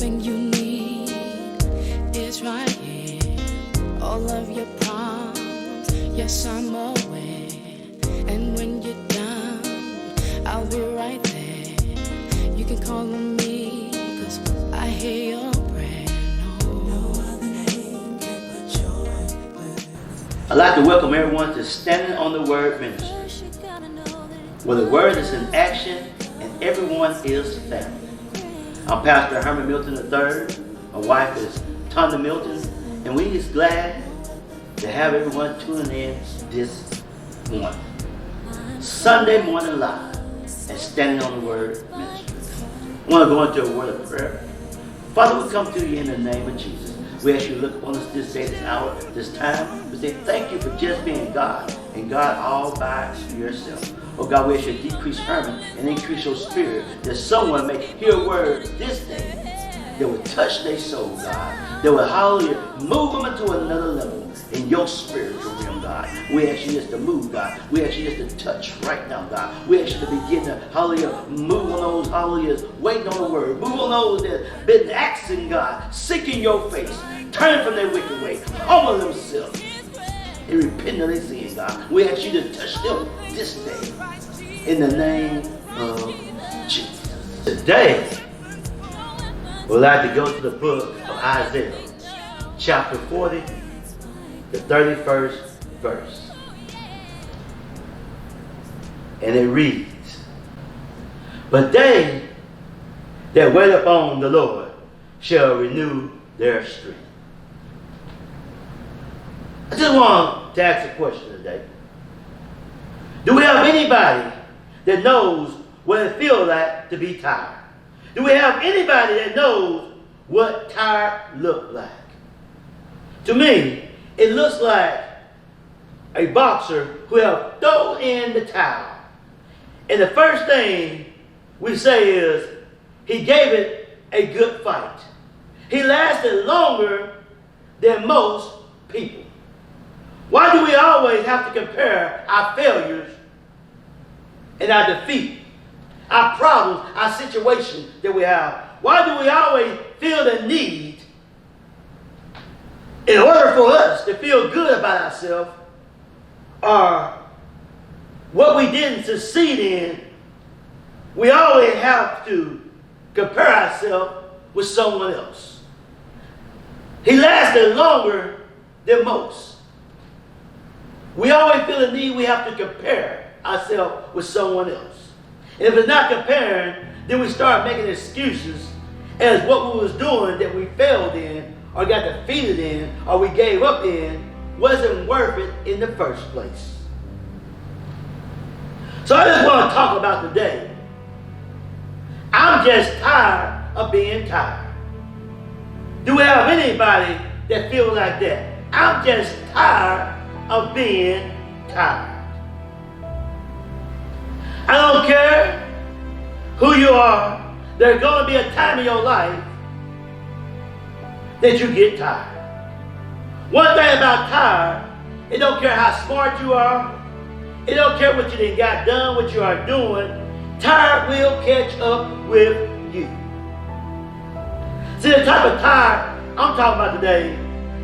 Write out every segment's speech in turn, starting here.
everything you need is right here. All of your problems, yes, I'm aware. And when you're down, I'll be right there. You can call on me, 'cause I hear your prayer. No other name can put joy with. I'd like to welcome everyone to Standing on the Word Ministry, where the Word is in action and everyone is family. I'm Pastor Herman Milton III. My wife is Tonda Milton, and we're just glad to have everyone tuning in this morning. Sunday morning live and Standing on the Word Ministry. I want to go into a word of prayer. Father, we come to you in the name of Jesus. We ask you to look upon us this day, this hour, this time. We say thank you for just being God and God all by yourself. Oh God, we ask you to decrease Herman and increase your spirit, that someone may hear a word this day that will touch their soul, God. That will, hallelujah, move them into another level in your spiritual realm, God. We ask you just to move, God. We ask you just to touch right now, God. We ask you to begin to, hallelujah, move on those, hallelujahs, waiting on the word. Move on those that have been asking God, seeking your face, turn from their wicked way, humble themselves, and repent of their sin, God. We ask you to touch them this day in the name of Jesus. Today, we'd like to go to the book of Isaiah, chapter 40, the 31st verse. And it reads, "But they that wait upon the Lord shall renew their strength." I just want to ask a question today. Do we have anybody that knows what it feels like to be tired? Do we have anybody that knows what tired looks like? To me, it looks like a boxer who have thrown in the towel. And the first thing we say is, he gave it a good fight. He lasted longer than most people. Why do we always have to compare our failures and our defeat, our problems, our situation that we have? Why do we always feel the need, in order for us to feel good about ourselves, or what we didn't succeed in, we always have to compare ourselves with someone else? He lasted longer than most. We always feel the need we have to compare ourselves with someone else. And if it's not comparing, then we start making excuses as what we was doing that we failed in, or got defeated in, or we gave up in, wasn't worth it in the first place. So I just want to talk about today. I'm just tired of being tired. Do we have anybody that feels like that? I'm just tired of being tired. I don't care who you are, there's going to be a time in your life that you get tired. One thing about tired, it don't care how smart you are, it don't care what you done got done, what you are doing, tired will catch up with you. See, the type of tired I'm talking about today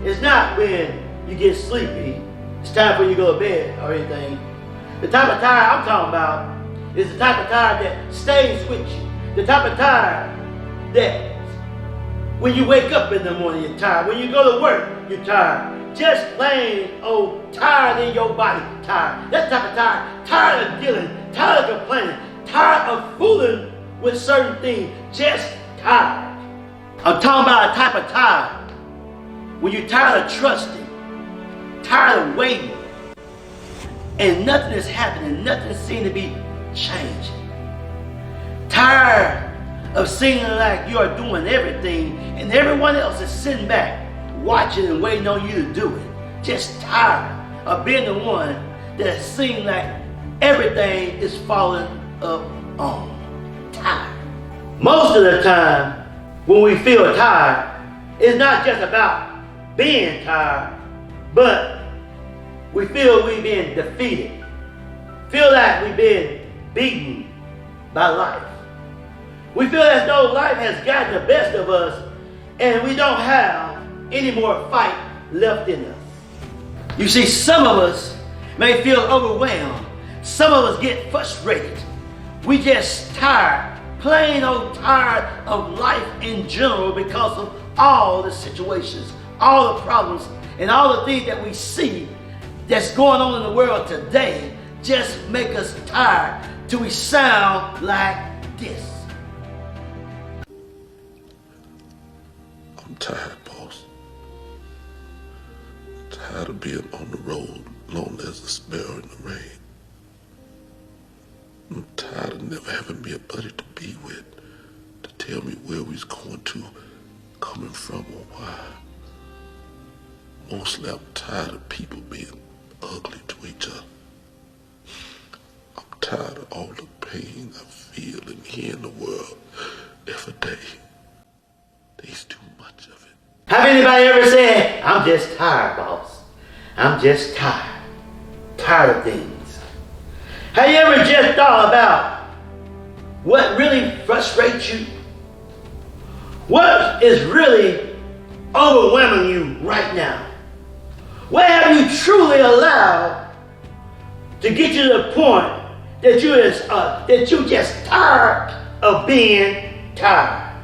is not when you get sleepy, it's time for you to go to bed or anything. The type of tired I'm talking about is the type of tired that stays with you. The type of tired that when you wake up in the morning, you're tired. When you go to work, you're tired. Just plain old tired in your body, tired. That's the type of tired. Tired of dealing, tired of complaining, tired of fooling with certain things. Just tired. I'm talking about a type of tired when you're tired of trusting, tired of waiting, and nothing is happening, nothing seems to be changing. Tired of seeming like you are doing everything and everyone else is sitting back, watching and waiting on you to do it. Just tired of being the one that seems like everything is falling up on. Tired. Most of the time, when we feel tired, it's not just about being tired, but we feel we've been defeated. Feel like we've been beaten by life. We feel as though life has gotten the best of us and we don't have any more fight left in us. You see, some of us may feel overwhelmed. Some of us get frustrated. We just tired, plain old tired of life in general because of all the situations, all the problems, and all the things that we see that's going on in the world today just make us tired till we sound like this. I'm tired, boss. Tired of being on the road lonely as a sparrow in the rain. I'm tired of never having me a buddy to be with, to tell me where we's going to, coming from, or why. Mostly I'm tired of people being ugly to each other. I'm tired of all the pain I feel and hear in the world every day. There's too much of it. Have anybody ever said, I'm just tired, boss? I'm just tired. Tired of things. Have you ever just thought about what really frustrates you? What is really overwhelming you right now? What have you truly allowed to get you to the point that you're just tired of being tired?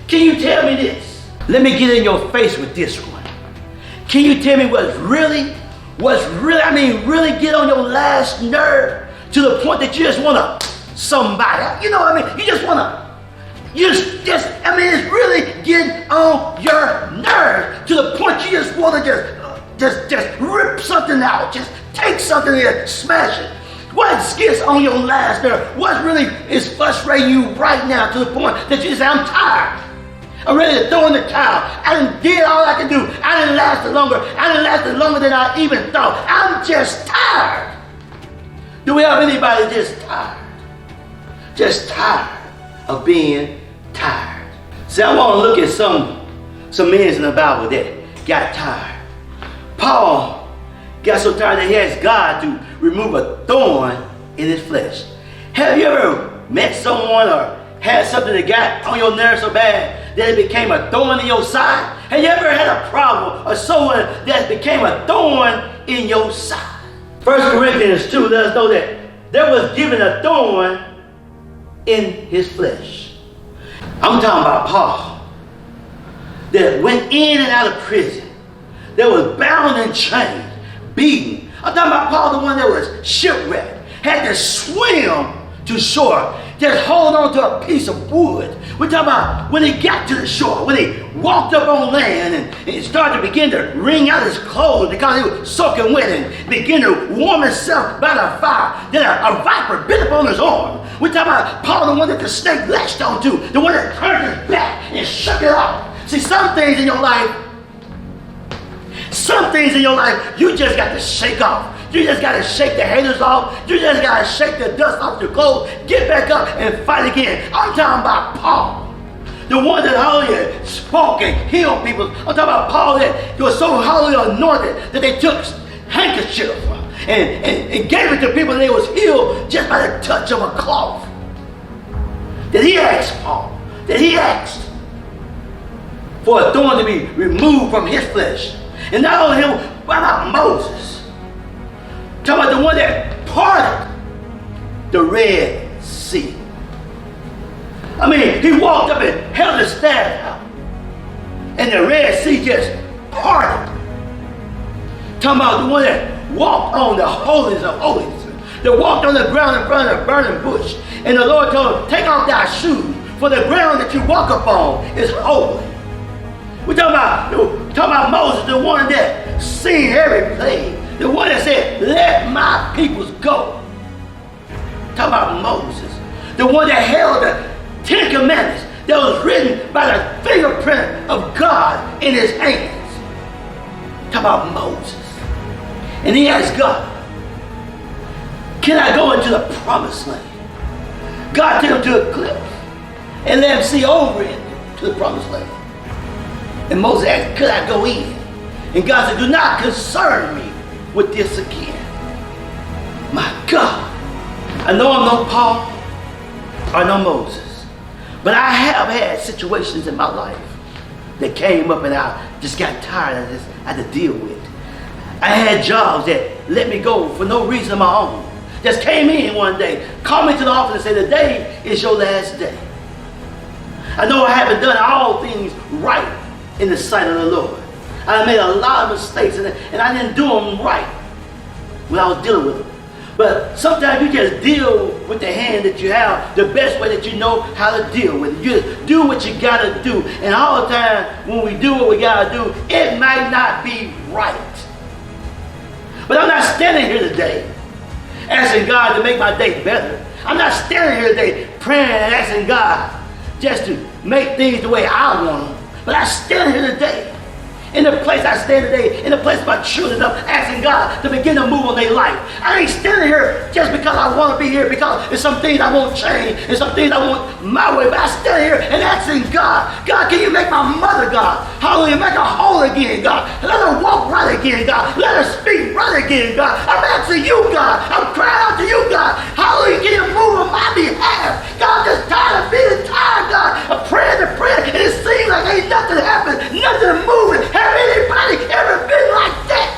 Can you tell me this? Let me get in your face with this one. Can you tell me what's really get on your last nerve to the point that you just want to somebody? You know what I mean? You just want to, it's really getting on your nerves to the point you just want to just rip something out, just take something and smash it. What gets on your last nerve? What really is frustrating you right now to the point that you say, I'm tired. I'm ready to throw in the towel. I done did all I can do. I done lasted longer. I done lasted longer than I even thought. I'm just tired. Do we have anybody just tired? Just tired of being tired. See, I want to look at some men in the Bible that got tired. Paul got so tired that he asked God to remove a thorn in his flesh. Have you ever met someone or had something that got on your nerves so bad that it became a thorn in your side? Have you ever had a problem or someone that became a thorn in your side? 1 Corinthians 2 let us know that there was given a thorn in his flesh. I'm talking about Paul that went in and out of prison, that was bound and chained, beaten. I'm talking about Paul, the one that was shipwrecked, had to swim to shore, just hold on to a piece of wood. We're talking about when he got to the shore, when he walked up on land and he started to begin to wring out his clothes because he was soaking wet and began to warm himself by the fire. Then a viper bit upon his arm. We're talking about Paul, the one that the snake latched onto, the one that turned his back and shook it off. See, some things in your life, you just got to shake off. You just got to shake the haters off. You just got to shake the dust off your clothes. Get back up and fight again. I'm talking about Paul, the one that hallelujah spoke and healed people. I'm talking about Paul that was so hallelujah anointed that they took handkerchief and gave it to people and they was healed just by the touch of a cloth. That he asked for a thorn to be removed from his flesh. And not only him, what about Moses? Talking about the one that parted the Red Sea. I mean, he walked up and held his staff out, and the Red Sea just parted. Talking about the one that walked on the holies of holies, that walked on the ground in front of the burning bush. And the Lord told him, take off thy shoes, for the ground that you walk upon is holy. We're talking about Moses, the one that seen every plague. The one that said, let my peoples go. Talk about Moses. The one that held the 10 Commandments that was written by the fingerprint of God in his hands. Talk about Moses. And he asked God, can I go into the promised land? God took him to a cliff and let him see over into the promised land. And Moses asked, could I go in? And God said, do not concern me with this again. My God, I know I'm no Paul or no Moses, but I have had situations in my life that came up and I just got tired of this, I had to deal with. I had jobs that let me go for no reason of my own. Just came in one day, called me to the office and said, today is your last day. I know I haven't done all things right in the sight of the Lord. I made a lot of mistakes and I didn't do them right when I was dealing with them. But sometimes you just deal with the hand that you have the best way that you know how to deal with it. You just do what you gotta do. And all the time when we do what we gotta do, it might not be right. But I'm not standing here today asking God to make my day better. I'm not standing here today praying and asking God just to make things the way I want them. But I stand here today, in the place I stand today, in the place my children are, asking God to begin to move on their life. I ain't standing here just because I want to be here, because there's some things I won't change, and some things I want my way. But I stand here and asking God, God, can you make my mother, God? Hallelujah, make her whole again, God. Let her walk right again, God. Let her speak right again, God. I'm asking you, God. I'm crying out to you, God. Hallelujah, can you move on my behalf? God, I'm just tired of being tired, God, of praying to prayer, and it seems like ain't nothing happening, nothing moving. Have anybody ever been like that?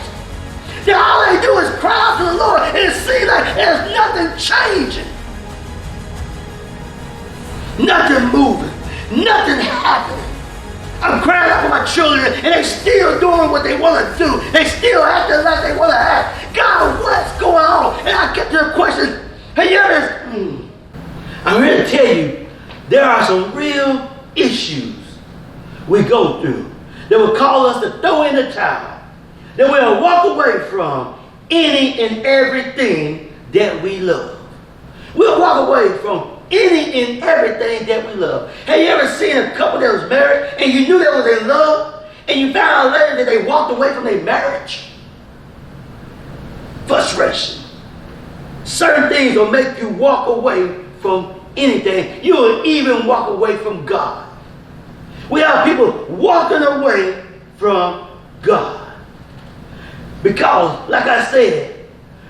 That all they do is cry out to the Lord and it seems like there's nothing changing. Nothing moving. Nothing happening. I'm crying out for my children and they still doing what they want to do. They still acting like they want to act. God, what's going on? And I get to the question, hey, I'm here to tell you there are some real issues we go through that will call us to throw in the towel, that we'll walk away from any and everything that we love. We'll walk away from any and everything that we love. Have you ever seen a couple that was married and you knew they was in love and you found out later that they walked away from their marriage? Frustration. Certain things will make you walk away from anything. You will even walk away from God. We have people walking away from God. Because, like I said,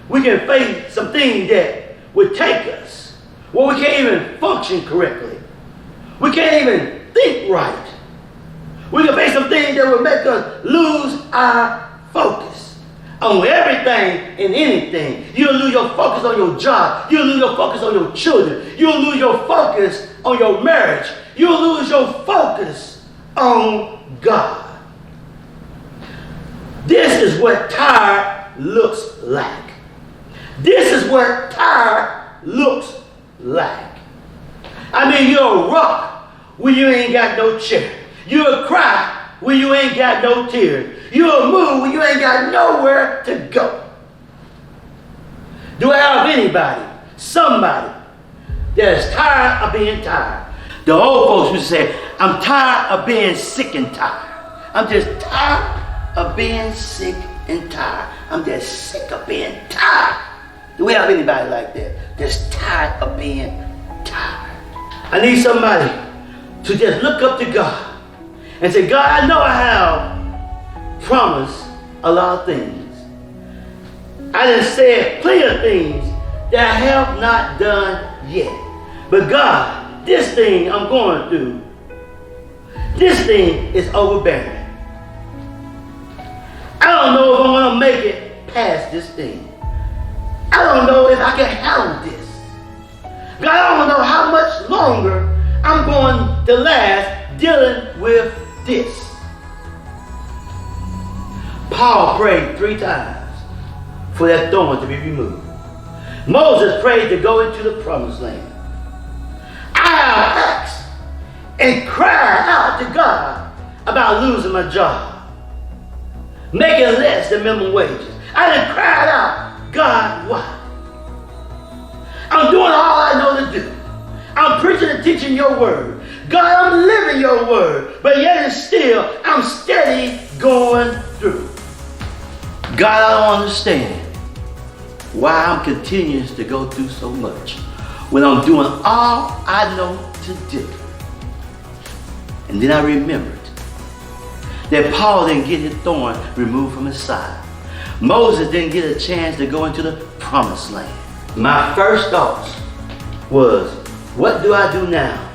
we can face some things that would take us where we can't even function correctly. We can't even think right. We can face some things that will make us lose our focus on everything and anything. You'll lose your focus on your job. You'll lose your focus on your children. You'll lose your focus on your marriage. You'll lose your focus on God. This is what tired looks like. This is what tired looks like. I mean, you'll rock when you ain't got no chair. You'll cry when you ain't got no tears. You'll move when you ain't got nowhere to go. Do I have anybody, somebody that is tired of being tired? The old folks used to say, I'm tired of being sick and tired. I'm just tired of being sick and tired. I'm just sick of being tired. Do we have anybody like that? Just tired of being tired. I need somebody to just look up to God and say, God, I know I have promised a lot of things. I done said plenty of things that I have not done yet. But God, this thing I'm going through, this thing is overbearing. I don't know if I'm going to make it past this thing. I don't know if I can handle this. God, I don't know how much longer I'm going to last dealing with this. Paul prayed 3 times for that thorn to be removed. Moses prayed to go into the promised land. I have asked and cried out to God about losing my job, making less than minimum wages. I done cried out, God, why? I'm doing all I know to do. I'm preaching and teaching your word. God, I'm living your word. But yet and still, I'm steady going through. God, I don't understand why I'm continuing to go through so much when I'm doing all I know to do. And then I remembered that Paul didn't get his thorn removed from his side. Moses didn't get a chance to go into the promised land. My first thoughts was, what do I do now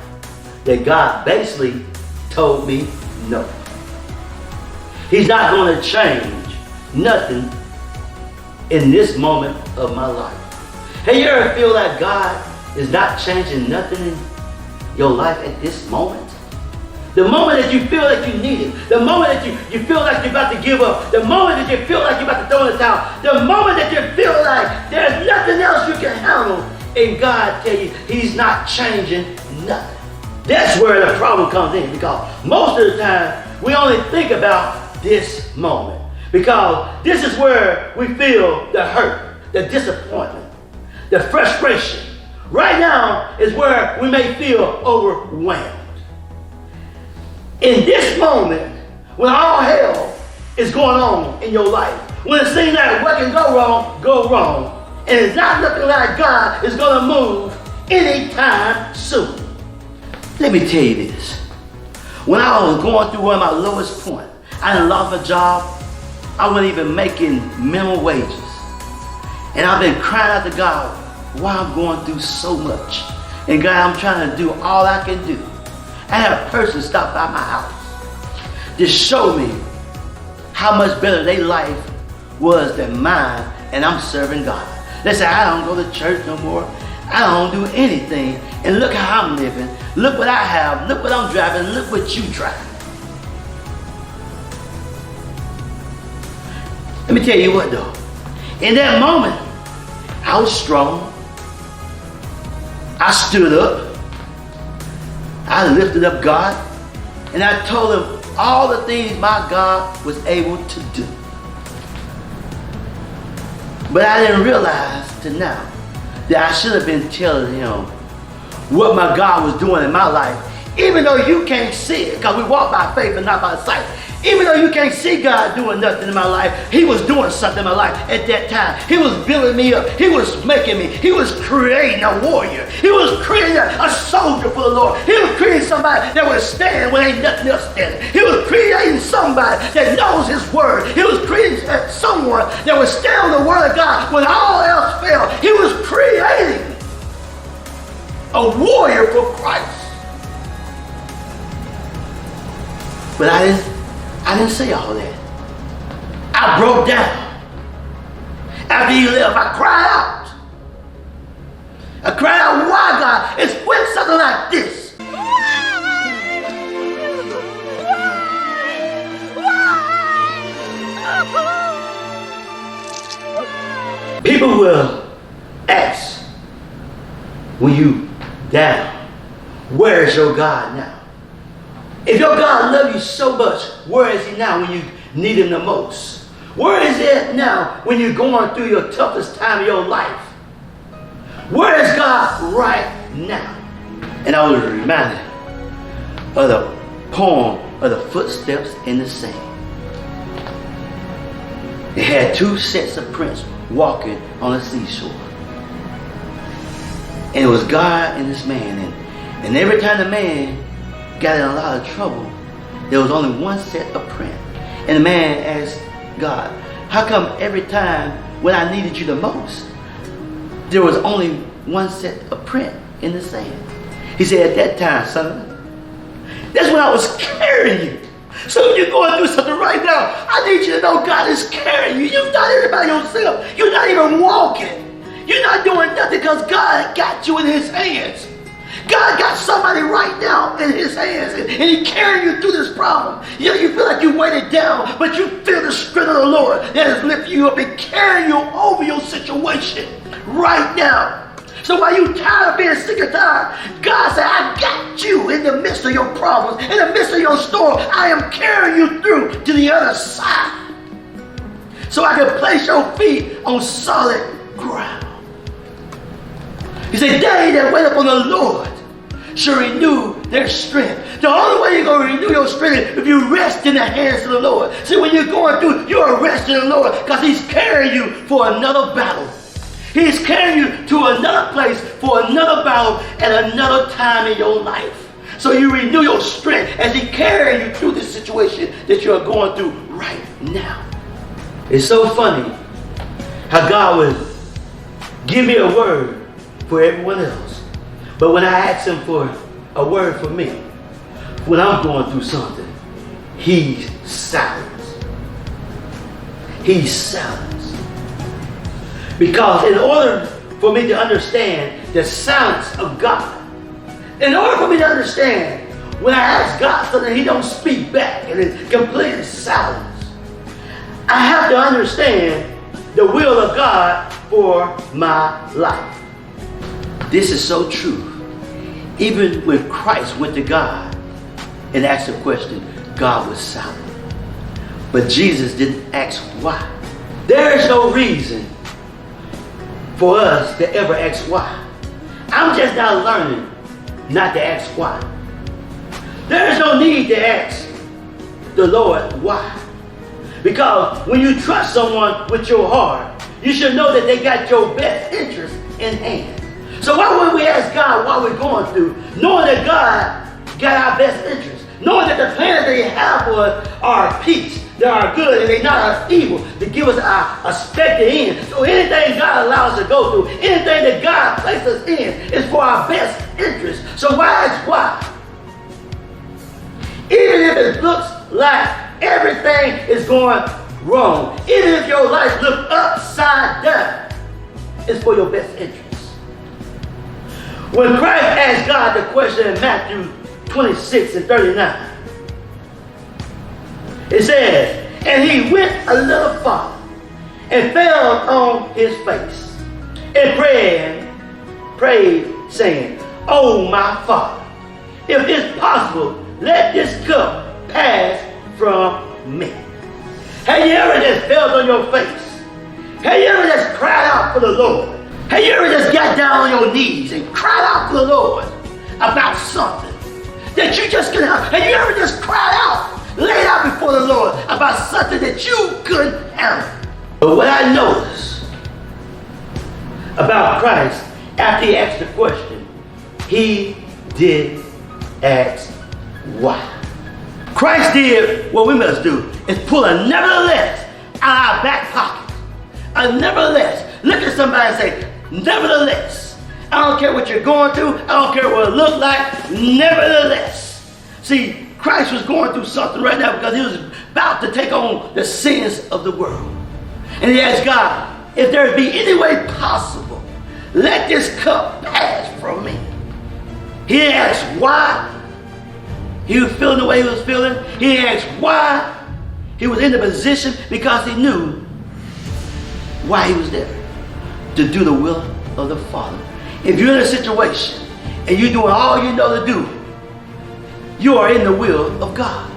that God basically told me no? He's not going to change nothing in this moment of my life. Have you ever feel like God is not changing nothing in your life at this moment? The moment that you feel like you need Him, the moment that you feel like you're about to give up, the moment that you feel like you're about to throw in the towel, the moment that you feel like there's nothing else you can handle, and God tell you He's not changing nothing. That's where the problem comes in, because most of the time we only think about this moment, because this is where we feel the hurt, the disappointment, the frustration. Right now is where we may feel overwhelmed. In this moment, when all hell is going on in your life, when it seems like what can go wrong, and it's not looking like God is going to move anytime soon. Let me tell you this. When I was going through one of my lowest points, I done lost my job. I wasn't even making minimum wages. And I've been crying out to God why I'm going through so much. And God, I'm trying to do all I can do. I had a person stop by my house to show me how much better their life was than mine, and I'm serving God. They say, I don't go to church no more. I don't do anything. And look how I'm living. Look what I have. Look what I'm driving. Look what you drive. Let me tell you what though. In that moment, I was strong. I stood up. I lifted up God, and I told Him all the things my God was able to do. But I didn't realize till now that I should have been telling Him what my God was doing in my life. Even though you can't see it, because we walk by faith and not by sight. Even though you can't see God doing nothing in my life, He was doing something in my life at that time. He was building me up. He was making me. He was creating a warrior. He was creating a soldier for the Lord. He was creating somebody that would stand when ain't nothing else standing. He was creating somebody that knows His word. He was creating someone that would stand on the word of God when all else failed. He was creating a warrior for Christ. But I didn't say all that. I broke down. After He left, I cried out. I cried out, why God? It's when something like this. People will ask when you down, where is your God now? If your God loves you so much, where is He now when you need Him the most? Where is He at now when you're going through your toughest time of your life? Where is God right now? And I was reminded of the poem of the footsteps in the sand. It had two sets of prints walking on the seashore. And it was God and this man. And every time the man got in a lot of trouble, there was only one set of print. And the man asked God, how come every time when I needed you the most, there was only one set of print in the sand? He said, at that time, son, that's when I was carrying you. So if you're going through something right now, I need you to know God is carrying you. You're not even by yourself. You're not even walking. You're not doing nothing because God got you in His hands. God got somebody right now in His hands, and He's carrying you through this problem. You feel like you're weighted down, but you feel the strength of the Lord that is lifting you up and carrying you over your situation right now. So while you're tired of being sick or tired, God said, I got you in the midst of your problems, in the midst of your storm. I am carrying you through to the other side, so I can place your feet on solid ground. He said, they that wait upon the Lord shall renew their strength. The only way you're going to renew your strength is if you rest in the hands of the Lord. See, when you're going through, you're resting in the Lord because He's carrying you for another battle. He's carrying you to another place for another battle at another time in your life. So you renew your strength as He carries you through this situation that you're going through right now. It's so funny how God would give me a word for everyone else, but when I ask Him for a word for me, when I'm going through something, He's silent. He's silence. Because in order for me to understand the silence of God, in order for me to understand when I ask God something, He don't speak back and it's complete silence, I have to understand the will of God for my life. This is so true. Even when Christ went to God and asked a question, God was silent. But Jesus didn't ask why. There is no reason for us to ever ask why. I'm just now learning not to ask why. There is no need to ask the Lord why. Because when you trust someone with your heart, you should know that they got your best interest in hand. So why would we ask God what we're going through, knowing that God got our best interest, knowing that the plans that He has for us are peace, they are good, and they're not evil, to give us our expected end. So anything God allows us to go through, anything that God places us in, is for our best interest. So why ask why? Even if it looks like everything is going wrong, even if your life looks upside down, it's for your best interest. When Christ asked God the question in Matthew 26 and 39, it says, and He went a little farther and fell on His face and prayed, saying, Oh, my Father, if it's possible, let this cup pass from me. Have you ever just fell on your face? Have you ever just cried out for the Lord? Have you ever just got down on your knees and cried out to the Lord about something that you just couldn't have? Have you ever just cried out, laid out before the Lord about something that you couldn't handle? But what I noticed about Christ, after He asked the question, He did ask why. Christ did what we must do, is pull a nevertheless out of our back pocket. A nevertheless. Look at somebody and say, nevertheless. I don't care what you're going through. I don't care what it looks like. Nevertheless. See, Christ was going through something right now because He was about to take on the sins of the world. And He asked God, if there be any way possible, let this cup pass from me. He didn't ask why He was feeling the way He was feeling. He didn't ask why He was in the position, because He knew why He was there. To do the will of the Father. If you're in a situation and you're doing all you know to do, you are in the will of God.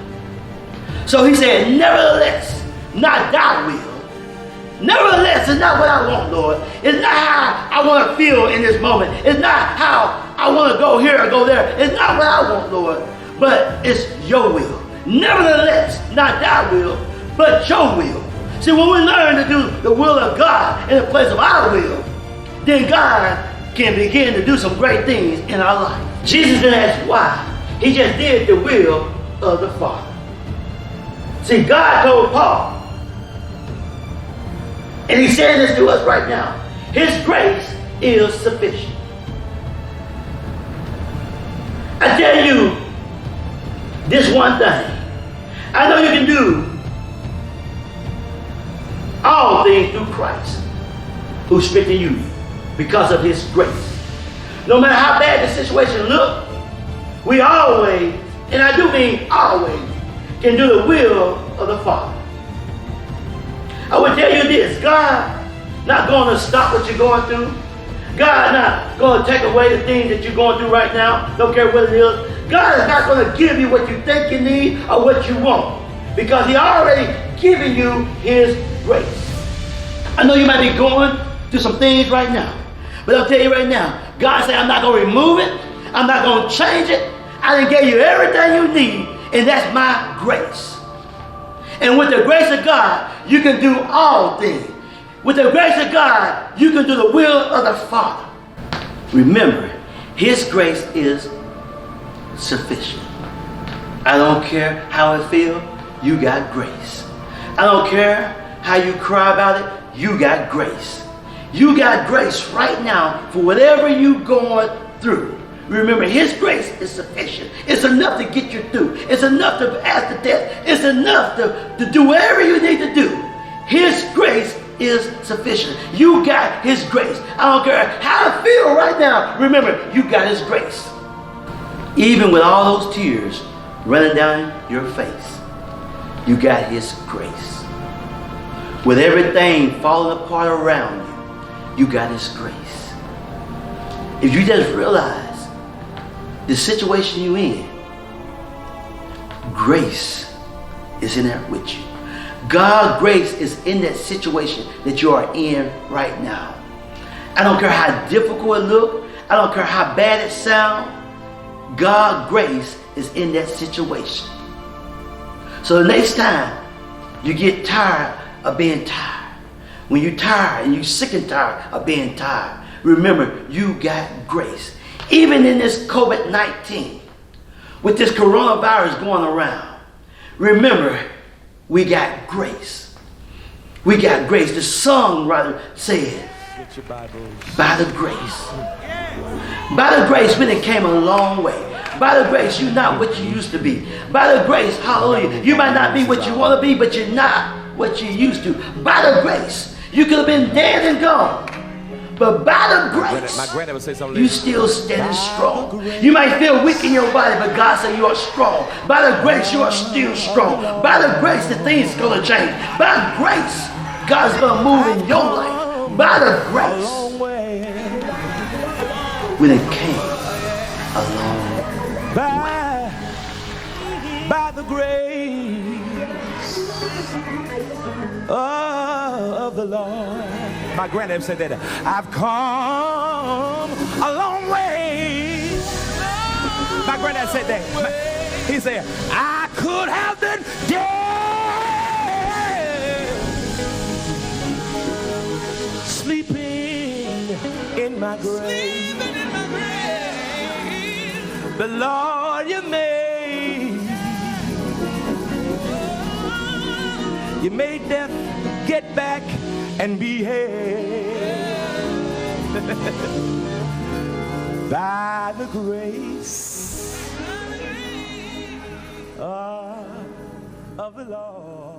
So He said, nevertheless, not thy will. Nevertheless, it's not what I want, Lord. It's not how I want to feel in this moment. It's not how I want to go here or go there. It's not what I want, Lord. But it's your will. Nevertheless, not thy will, but your will. See, when we learn to do the will of God in the place of our will, then God can begin to do some great things in our life. Jesus didn't ask why. He just did the will of the Father. See, God told Paul, and He's saying this to us right now, His grace is sufficient. I tell you this one thing. I know you can do all things through Christ who strengthens you because of His grace. No matter how bad the situation looks, we always, and I do mean always, can do the will of the Father. I would tell you this, God not going to stop what you're going through. God not going to take away the things that you're going through right now, don't care what it is. God is not going to give you what you think you need or what you want, because He already given you His grace. I know you might be going through some things right now, but I'll tell you right now, God said, I'm not going to remove it. I'm not going to change it. I done gave you everything you need, and that's my grace. And with the grace of God, you can do all things. With the grace of God, you can do the will of the Father. Remember, His grace is sufficient. I don't care how it feels, you got grace. I don't care how you cry about it, you got grace. You got grace right now for whatever you're going through. Remember, His grace is sufficient. It's enough to get you through. It's enough to pass the test. It's enough to do whatever you need to do His grace is sufficient. You got His grace. I don't care how I feel right now. Remember, you got His grace. Even with all those tears running down your face, you got His grace. With everything falling apart around you, you got His grace. If you just realize the situation you're in, grace is in there with you. God's grace is in that situation that you are in right now. I don't care how difficult it looks. I don't care how bad it sounds. God's grace is in that situation. So the next time you get tired of being tired, when you're tired and you're sick and tired of being tired, remember, you got grace. Even in this COVID-19, with this coronavirus going around, remember, we got grace. We got grace. The songwriter said, by the grace. By the grace, when it came a long way. By the grace, you're not what you used to be. By the grace, hallelujah, you might not be what you want to be, but you're not what you used to. By the grace, you could have been dead and gone. But by the grace, you still standing strong. You might feel weak in your body, but God said you are strong. By the grace, you are still strong. By the grace, the things are going to change. By the grace, God's going to move in your life. By the grace, when it came along. By the grace of the Lord. My granddad said that. I've come a long way. My granddad said that. He said, I could have been dead, sleeping in my grave. The Lord you made death get back and behave. By the grace of the Lord.